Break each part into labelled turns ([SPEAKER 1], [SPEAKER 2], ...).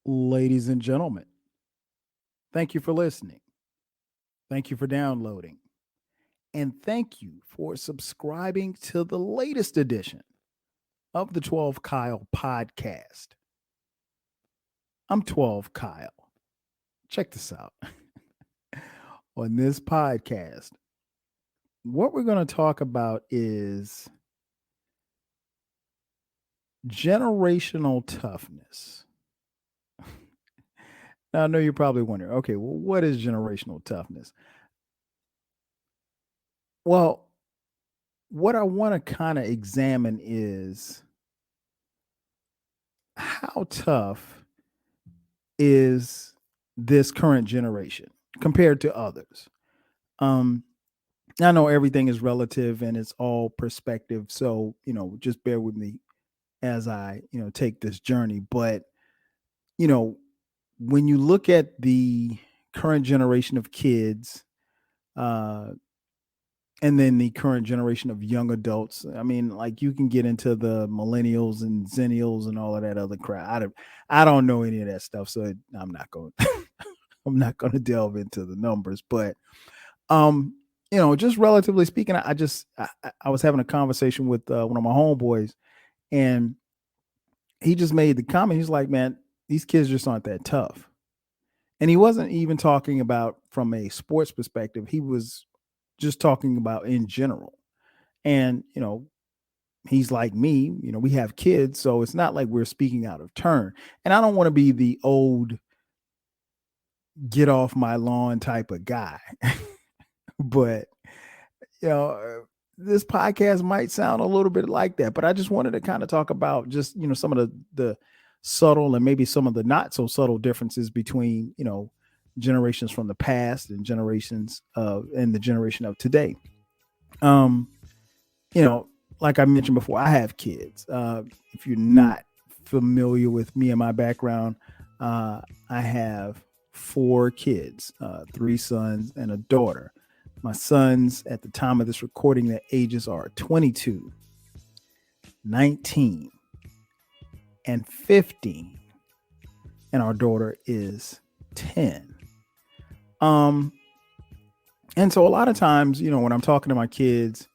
[SPEAKER 1] Ladies and gentlemen, thank you for listening. Thank you for downloading. And thank you for subscribing to the latest edition of the 12 Kyle podcast. I'm 12 Kyle. Check this out. On this podcast, what we're going to talk about is generational toughness. Now, I know you're probably wondering, okay, well, what is generational toughness? Well, what I want to kind of examine is how tough is this current generation compared to others. Um, I know everything is relative and it's all perspective, so just bear with me as I take this journey. But you know, when you look at the current generation of kids, uh, and then the current generation of young adults. I mean, like you can get into the millennials and zennials and all of that other crap. I don't know any of that stuff, so I'm not going. I'm not going to delve into the numbers, but um, just relatively speaking, I was having a conversation with one of my homeboys, and he just made the comment. He's like, "Man, these kids just aren't that tough." And he wasn't even talking about from a sports perspective. He was just talking about in general. And he's like me. We have kids, so it's not like we're speaking out of turn. And I don't want to be the old get off my lawn type of guy. But you know, uh, this podcast might sound a little bit like that, but I just wanted to kind of talk about just some of the subtle and maybe some of the not so subtle differences between generations from the past and generations of and the generation of today. Um, you know, like I mentioned before, I have kids. If you're not familiar with me and my background, I have four kids, three sons and a daughter. My sons, at the time of this recording, their ages are 22, 19, and 15. And our daughter is 10. Um, and so a lot of times, when I'm talking to my kids,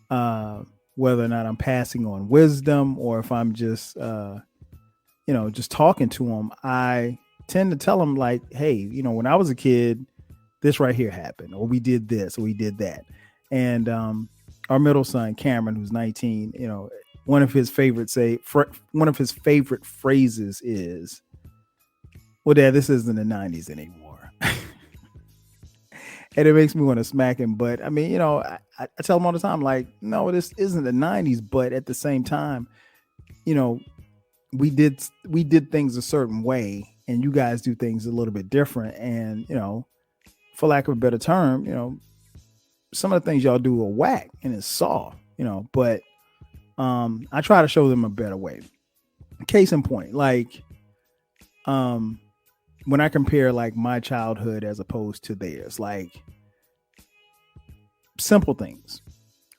[SPEAKER 1] uh, whether or not I'm passing on wisdom or if I'm just, just talking to them, I tend to tell them like, hey, when I was a kid, this right here happened, or we did this, or we did that. And our middle son, Cameron, who's 19, one of his one of his favorite phrases is, well, Dad, this isn't the 90s anymore. And it makes me want to smack him. But I mean, I tell him all the time, like, no, this isn't the 90s. But at the same time, you know, we did things a certain way, and you guys do things a little bit different. And for lack of a better term, some of the things y'all do are whack and it's soft, But I try to show them a better way. Case in point, like um, when I compare like my childhood as opposed to theirs, like simple things.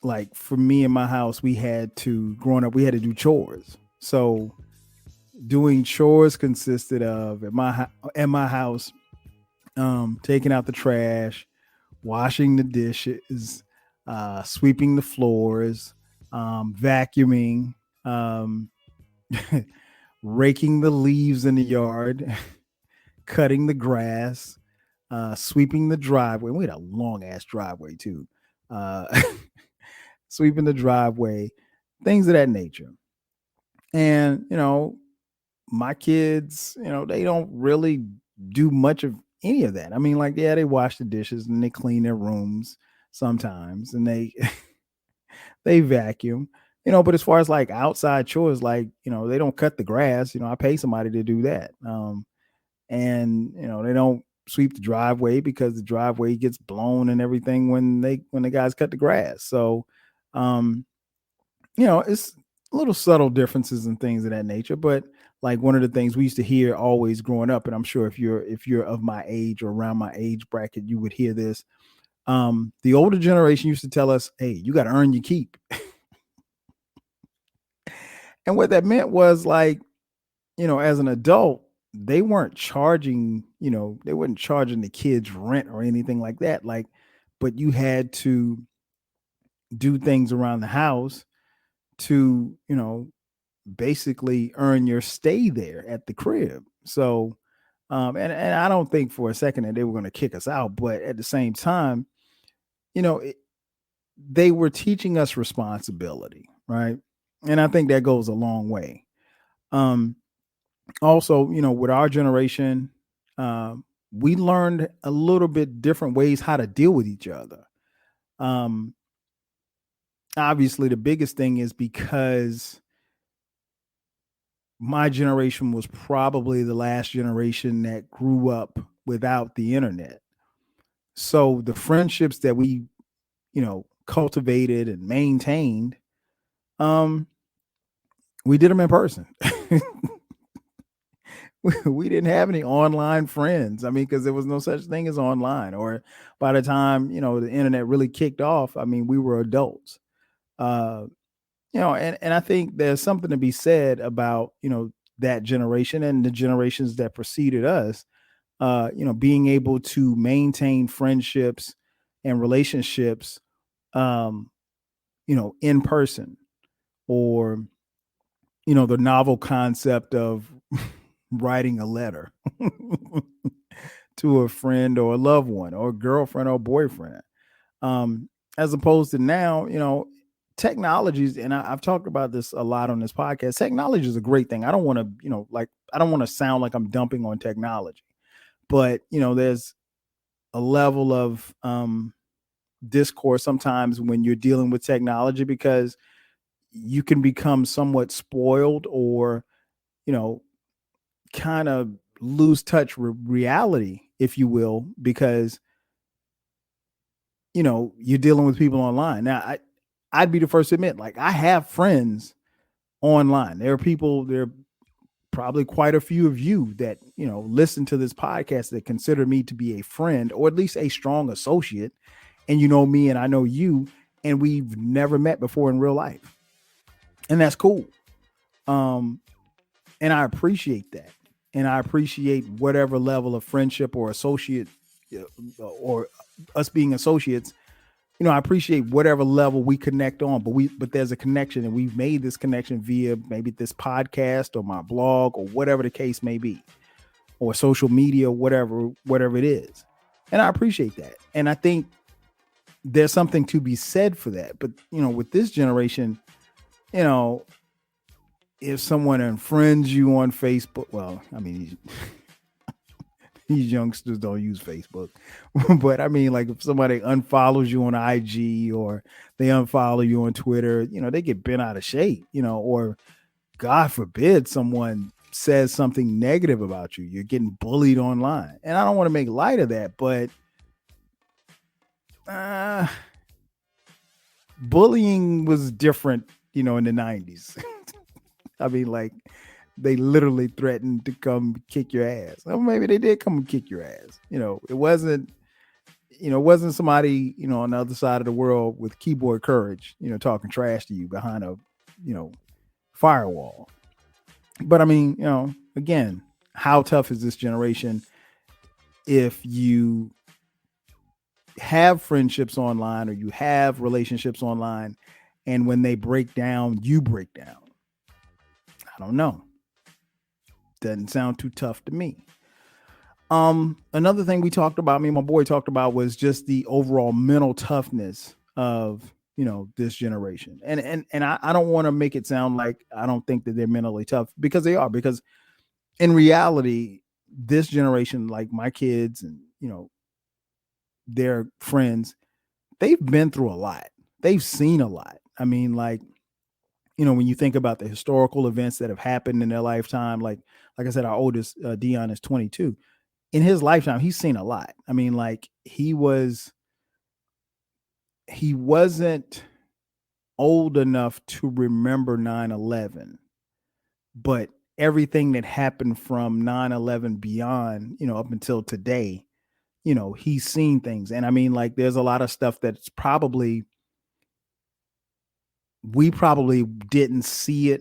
[SPEAKER 1] Like for me in my house, growing up, we had to do chores. So doing chores consisted of at my house, taking out the trash, washing the dishes, sweeping the floors, vacuuming, um, raking the leaves in the yard, cutting the grass, sweeping the driveway. We had a long ass driveway too. Uh, sweeping the driveway, things of that nature. And my kids, they don't really do much of any of that. I mean, like, yeah, they wash the dishes and they clean their rooms sometimes, and they they vacuum. But as far as like outside chores, like they don't cut the grass. I pay somebody to do that. And they don't sweep the driveway because the driveway gets blown and everything when the guys cut the grass. So, um, it's little subtle differences and things of that nature. But like one of the things we used to hear always growing up, and I'm sure if you're of my age or around my age bracket, you would hear this. The older generation used to tell us, "Hey, you got to earn your keep," and what that meant was like, as an adult, they weren't charging, they weren't charging the kids rent or anything like that. Like, but you had to do things around the house to, basically earn your stay there at the crib. So, and I don't think for a second that they were going to kick us out, but at the same time, you know, it, they were teaching us responsibility, right? And I think that goes a long way. Um, Also, with our generation, we learned a little bit different ways how to deal with each other. Um, Obviously, the biggest thing is because my generation was probably the last generation that grew up without the internet. So the friendships that we, cultivated and maintained, um, we did them in person. We didn't have any online friends. I mean, because there was no such thing as online. Or by the time the internet really kicked off, I mean, we were adults. Uh, and I think there's something to be said about that generation and the generations that preceded us. Being able to maintain friendships and relationships, um, in person, or the novel concept of writing a letter to a friend or a loved one or a girlfriend or boyfriend. Um, as opposed to now, technologies, and I've talked about this a lot on this podcast. Technology is a great thing. I don't want to, I don't want to sound like I'm dumping on technology, but there's a level of discourse sometimes when you're dealing with technology, because you can become somewhat spoiled, or you know kind of lose touch with reality, if you will, because you're dealing with people online. Now, I'd be the first to admit, like, I have friends online. There are probably quite a few of you that listen to this podcast that consider me to be a friend, or at least a strong associate. And you know me and I know you, and we've never met before in real life, and that's cool. um and I appreciate that, and I appreciate whatever level of friendship or associate, or us being associates. I appreciate whatever level we connect on, but there's a connection, and we've made this connection via maybe this podcast or my blog or whatever the case may be, or social media, whatever it is. And I appreciate that. And I think there's something to be said for that. But, with this generation, you know, if someone unfriends you on Facebook, well, I mean, these youngsters don't use Facebook, but I mean, like, if somebody unfollows you on IG, or they unfollow you on Twitter, they get bent out of shape, or God forbid someone says something negative about you, you're getting bullied online. And I don't want to make light of that, but uh, bullying was different, in the 90s. I mean, like, they literally threatened to come kick your ass. Or maybe they did come and kick your ass. It wasn't somebody, on the other side of the world with keyboard courage, talking trash to you behind a, you know, firewall. But I mean, again, how tough is this generation if you have friendships online, or you have relationships online, and when they break down, you break down? I don't know. Doesn't sound too tough to me. Another thing we talked about, me and my boy talked about, was just the overall mental toughness of this generation. And I don't want to make it sound like I don't think that they're mentally tough, because they are. Because in reality, this generation, like my kids and their friends, they've been through a lot. They've seen a lot. I mean, like, when you think about the historical events that have happened in their lifetime, like I said, our oldest, Dion, is 22. In his lifetime, he's seen a lot. I mean, like, he wasn't old enough to remember 9/11, but everything that happened from 9/11 beyond, up until today, he's seen things. And I mean, like, there's a lot of stuff that's we probably didn't see it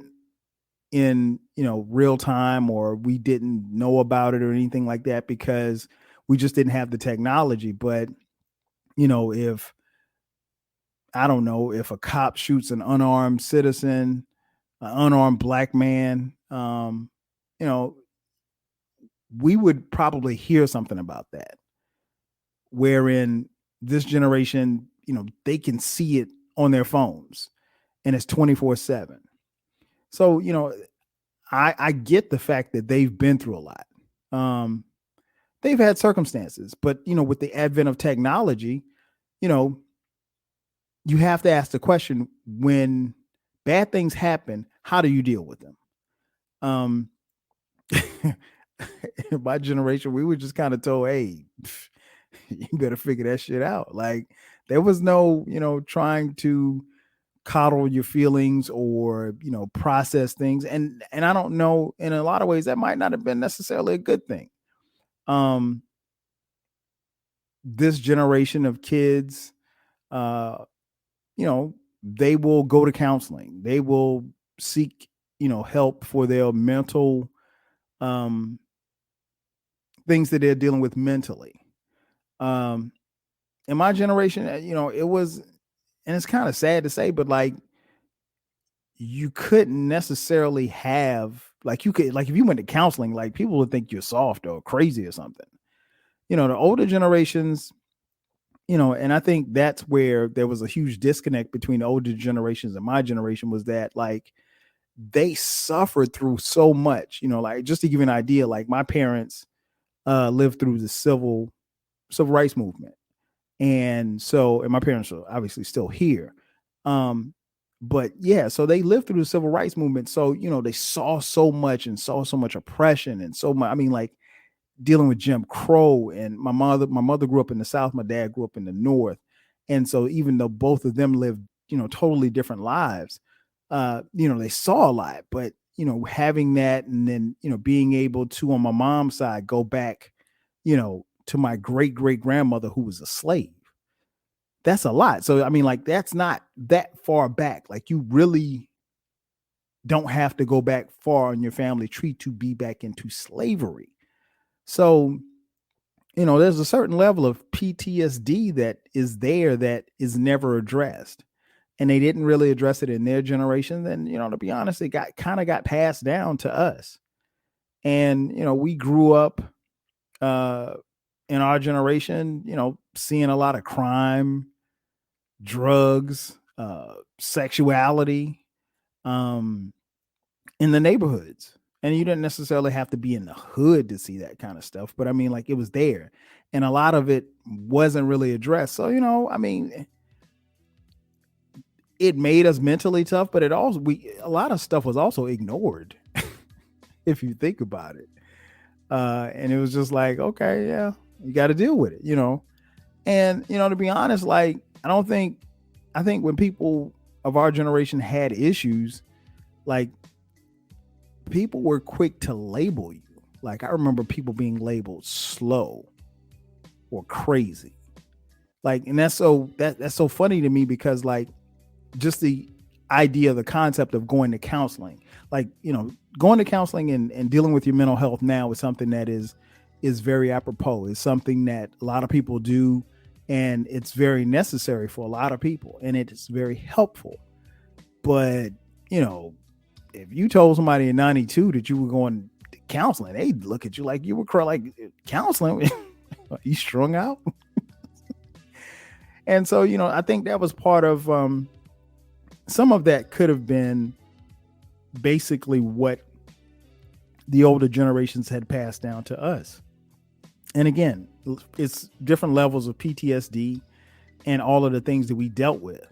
[SPEAKER 1] in, real time, or we didn't know about it or anything like that because we just didn't have the technology. But, if I don't know, if a cop shoots an unarmed citizen, an unarmed black man, you know, we would probably hear something about that. Wherein this generation, they can see it on their phones and it's 24/7. So, I get the fact that they've been through a lot. Um, they've had circumstances, but with the advent of technology, you know, you have to ask the question, when bad things happen, how do you deal with them? Um, in my generation, we were just kind of told, hey, you better figure that shit out. Like, there was no, trying to coddle your feelings or, process things. And I don't know, in a lot of ways that might not have been necessarily a good thing. Um, this generation of kids, uh, they will go to counseling. They will seek, help for their mental um things that they're dealing with mentally. Um, in my generation, it was, and it's kind of sad to say, but like, you couldn't necessarily have, like, you could, like, if you went to counseling, like, people would think you're soft or crazy or something. The older generations, and I think that's where there was a huge disconnect between the older generations and my generation, was that, like, they suffered through so much. Like, just to give you an idea, like, my parents lived through the civil rights movement. And so, and my parents are obviously still here. Um, but yeah, so they lived through the civil rights movement. So, they saw so much and saw so much oppression and so much. I mean, like, dealing with Jim Crow. And my mother grew up in the South, my dad grew up in the North. And so, even though both of them lived, totally different lives, they saw a lot. But, having that, and then, being able to, on my mom's side, go back, to my great great grandmother who was a slave. That's a lot. So, I mean, like, that's not that far back. Like, you really don't have to go back far on your family tree to be back into slavery. So, there's a certain level of PTSD that is there that is never addressed. And they didn't really address it in their generation. Then, to be honest, it got passed down to us. And, we grew up uh in our generation, seeing a lot of crime, drugs, sexuality, um, in the neighborhoods. And you didn't necessarily have to be in the hood to see that kind of stuff, but I mean, like, it was there, and a lot of it wasn't really addressed. So, I mean, it made us mentally tough, but it also, a lot of stuff was also ignored, if you think about it. And it was just like, okay, yeah, you got to deal with it. And, to be honest, like, I think when people of our generation had issues, like, people were quick to label you. Like, I remember people being labeled slow or crazy. Like, and that's so funny to me, because, like, just the idea, the concept of going to counseling, like, going to counseling and dealing with your mental health now is something that is very apropos. It's something that a lot of people do, and it's very necessary for a lot of people, and it's very helpful. But, if you told somebody in 92 that you were going to counseling, they'd look at you like you were like, counseling? Are you strung out? And so, I think that was part of, some of that could have been basically what the older generations had passed down to us. And again, it's different levels of PTSD and all of the things that we dealt with.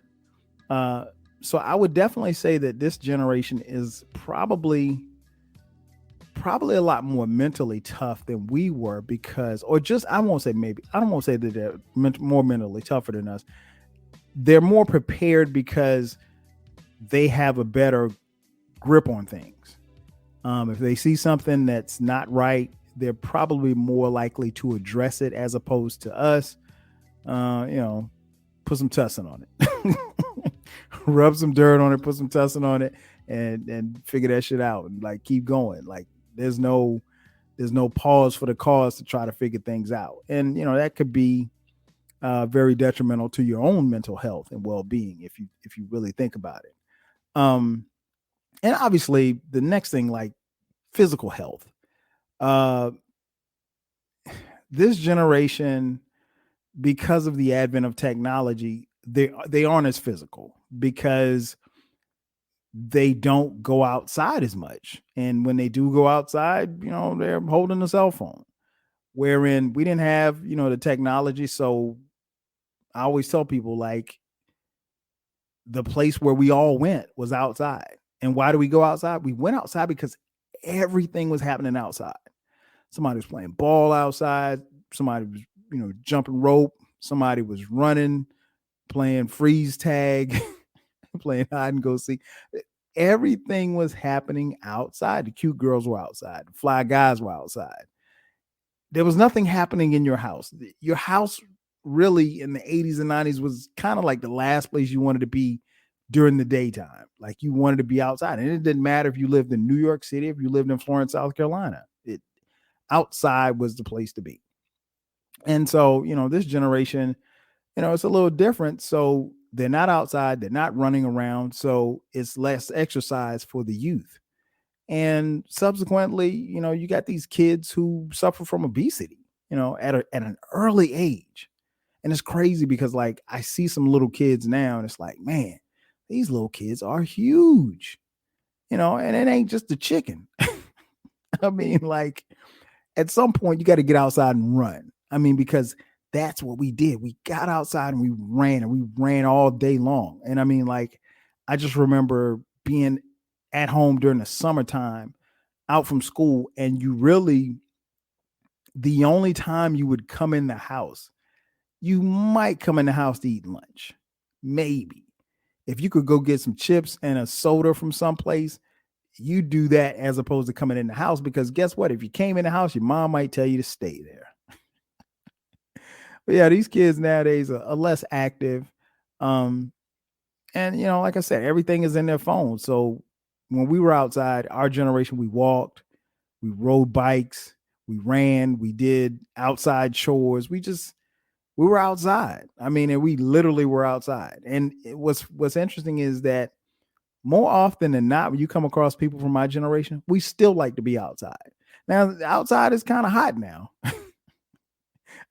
[SPEAKER 1] So I would definitely say that this generation is probably a lot more mentally tough than we were, because, or just, I don't want to say that they're more mentally tougher than us. They're more prepared because they have a better grip on things. If they see something that's not right, they're probably more likely to address it, as opposed to us. Put some tussin on it, rub some dirt on it, put some tussin on it, and figure that shit out and like keep going. Like there's no pause for the cause to try to figure things out. And that could be very detrimental to your own mental health and well-being if you really think about it. And obviously the next thing, like physical health. Uh, this generation, because of the advent of technology, they aren't as physical because they don't go outside as much. And when they do go outside, they're holding a cell phone. Wherein we didn't have, the technology. So I always tell people, like, the place where we all went was outside. And why do we go outside? We went outside because everything was happening outside. Somebody was playing ball outside. Somebody was, jumping rope. Somebody was running, playing freeze tag, playing hide and go seek. Everything was happening outside. The cute girls were outside. The fly guys were outside. There was nothing happening in your house. Your house really in the 80s and 90s was kind of like the last place you wanted to be during the daytime. Like you wanted to be outside. And it didn't matter if you lived in New York City, if you lived in Florence, South Carolina. Outside was the place to be. And so, this generation, it's a little different. So they're not outside, they're not running around. So it's less exercise for the youth. And subsequently, you got these kids who suffer from obesity, at an early age. And it's crazy because like I see some little kids now and it's like, man, these little kids are huge, and it ain't just the chicken. I mean, like at some point you got to get outside and run. I mean, because that's what we did. We got outside and we ran all day long. And I mean, like, I just remember being at home during the summertime out from school, and the only time you would come in the house, you might come in the house to eat lunch. Maybe. If you could go get some chips and a soda from someplace, you do that as opposed to coming in the house, because guess what? If you came in the house, your mom might tell you to stay there. But yeah, these kids nowadays are less active. And like I said, everything is in their phone. So when we were outside, our generation, we walked, we rode bikes, we ran, we did outside chores. We were outside. I mean, and we literally were outside. And what's interesting is that more often than not, when you come across people from my generation, we still like to be outside. Now, outside is kind of hot now.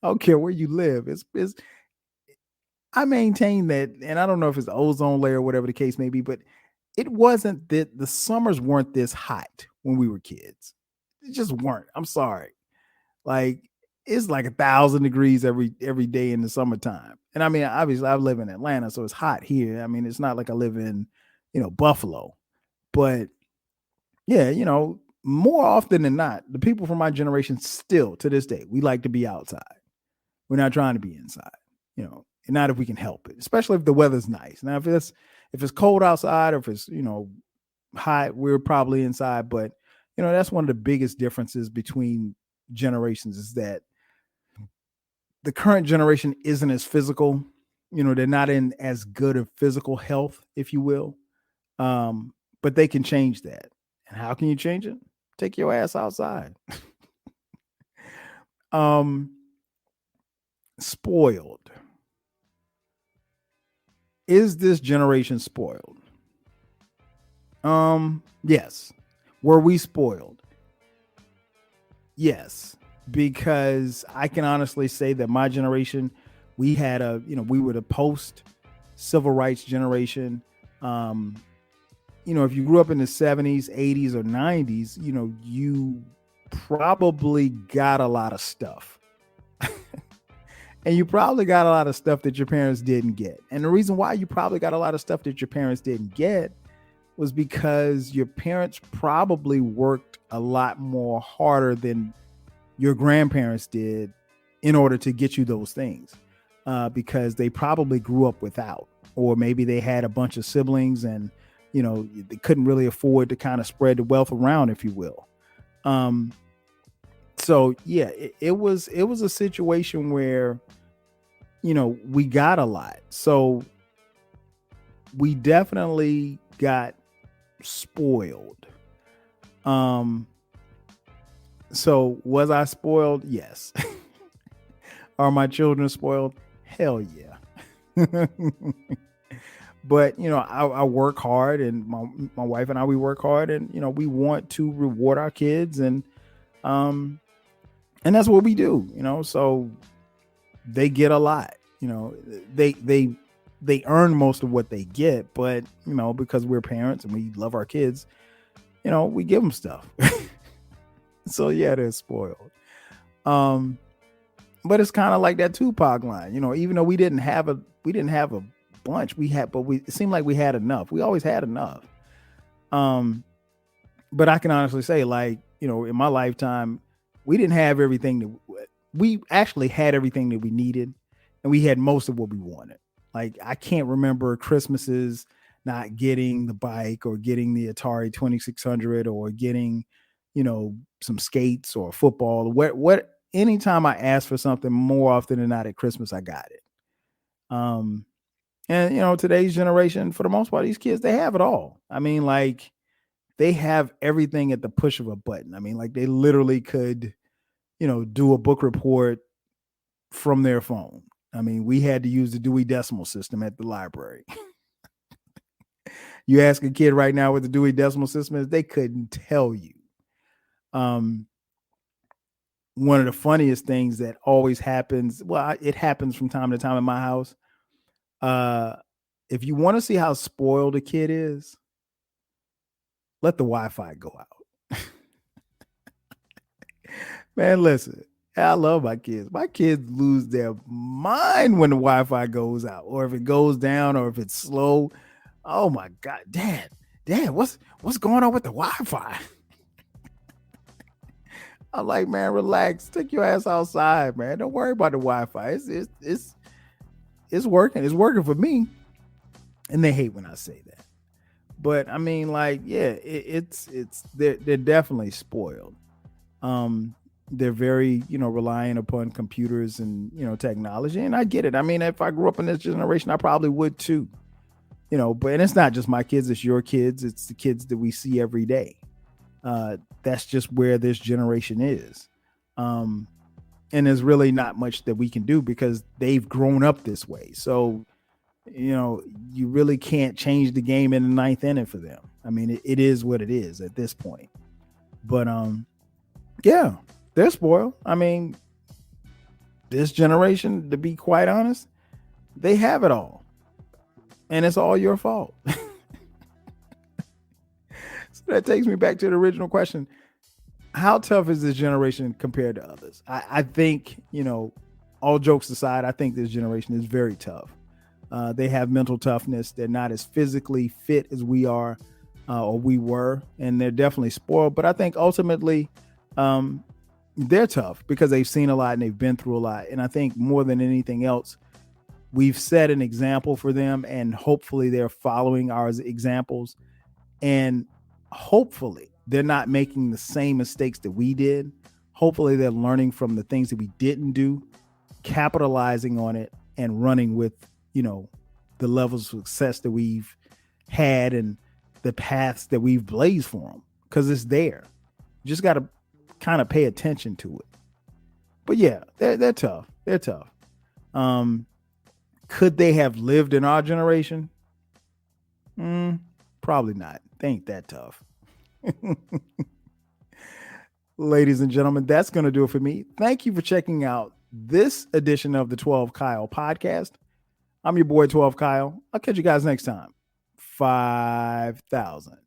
[SPEAKER 1] I don't care where you live. I maintain that, and I don't know if it's the ozone layer or whatever the case may be, but it wasn't that the summers weren't this hot when we were kids. It just weren't. I'm sorry. Like it's like 1,000 degrees every day in the summertime. And I mean, obviously I live in Atlanta, so it's hot here. I mean, it's not like I live in, Buffalo. But yeah, more often than not, the people from my generation still to this day, we like to be outside. We're not trying to be inside, and not if we can help it, especially if the weather's nice. Now, if it's cold outside or if it's, hot, we're probably inside. But, that's one of the biggest differences between generations is that the current generation isn't as physical. They're not in as good of physical health, if you will. But they can change that. And how can you change it? Take your ass outside. Spoiled. Is this generation spoiled? Yes. Were we spoiled? Yes, because I can honestly say that my generation, we had we were the post civil rights generation. If you grew up in the 70s, 80s, or 90s, you probably got a lot of stuff. And you probably got a lot of stuff that your parents didn't get. And the reason why you probably got a lot of stuff that your parents didn't get was because your parents probably worked a lot more harder than your grandparents did in order to get you those things, because they probably grew up without, or maybe they had a bunch of siblings and, they couldn't really afford to kind of spread the wealth around, if you will. So yeah, it was a situation where, we got a lot. So we definitely got spoiled. So was I spoiled? Yes. Are my children spoiled? Hell yeah. But I work hard, and my wife and I, we work hard, and we want to reward our kids, um and that's what we do. So they get a lot. They earn most of what they get, but because we're parents and we love our kids, we give them stuff. So yeah, they're spoiled. But it's kind of like that Tupac line. Even though we didn't have a bunch, it seemed like we had enough. We always had enough. But I can honestly say, like, in my lifetime, we didn't have everything we actually had everything that we needed, and we had most of what we wanted. Like, I can't remember Christmases not getting the bike or getting the Atari 2600 or getting, some skates or football. Anytime I asked for something, more often than not at Christmas, I got it. And today's generation, for the most part, these kids, they have it all. I mean, like, they have everything at the push of a button. I mean, like, they literally could, do a book report from their phone. I mean, we had to use the Dewey Decimal System at the library. You ask a kid right now what the Dewey Decimal System is, they couldn't tell you. One of the funniest things that always happens, well, it happens from time to time in my house. If you want to see how spoiled a kid is, let the Wi-Fi go out. Man, listen, I love my kids. My kids lose their mind when the Wi-Fi goes out, or if it goes down, or if it's slow. Oh my God, Dad, what's going on with the Wi-Fi? I'm like, man, relax. Take your ass outside, man. Don't worry about the Wi-Fi. It's working. It's working for me. And they hate when I say that. But I mean, like, yeah, they're definitely spoiled. They're very, relying upon computers and, technology. And I get it. I mean, if I grew up in this generation, I probably would too. But it's not just my kids, it's your kids, it's the kids that we see every day. That's just where this generation is. And there's really not much that we can do because they've grown up this way. So, you really can't change the game in the ninth inning for them. I mean, it is what it is at this point. But yeah, they're spoiled. I mean, this generation, to be quite honest, they have it all. And it's all your fault. So that takes me back to the original question. How tough is this generation compared to others? I think, all jokes aside, I think this generation is very tough. They have mental toughness. They're not as physically fit as we are or we were, and they're definitely spoiled. But I think ultimately they're tough because they've seen a lot and they've been through a lot. And I think more than anything else, we've set an example for them, and hopefully they're following our examples. And hopefully they're not making the same mistakes that we did. Hopefully they're learning from the things that we didn't do, capitalizing on it, and running with, the levels of success that we've had and the paths that we've blazed for them, because it's there. You just got to kind of pay attention to it. But yeah, they're tough. They're tough. Could they have lived in our generation? Probably not. They ain't that tough. Ladies and gentlemen, that's going to do it for me. Thank you for checking out this edition of the 12 Kyle podcast. I'm your boy 12 Kyle. I'll catch you guys next time. 5,000.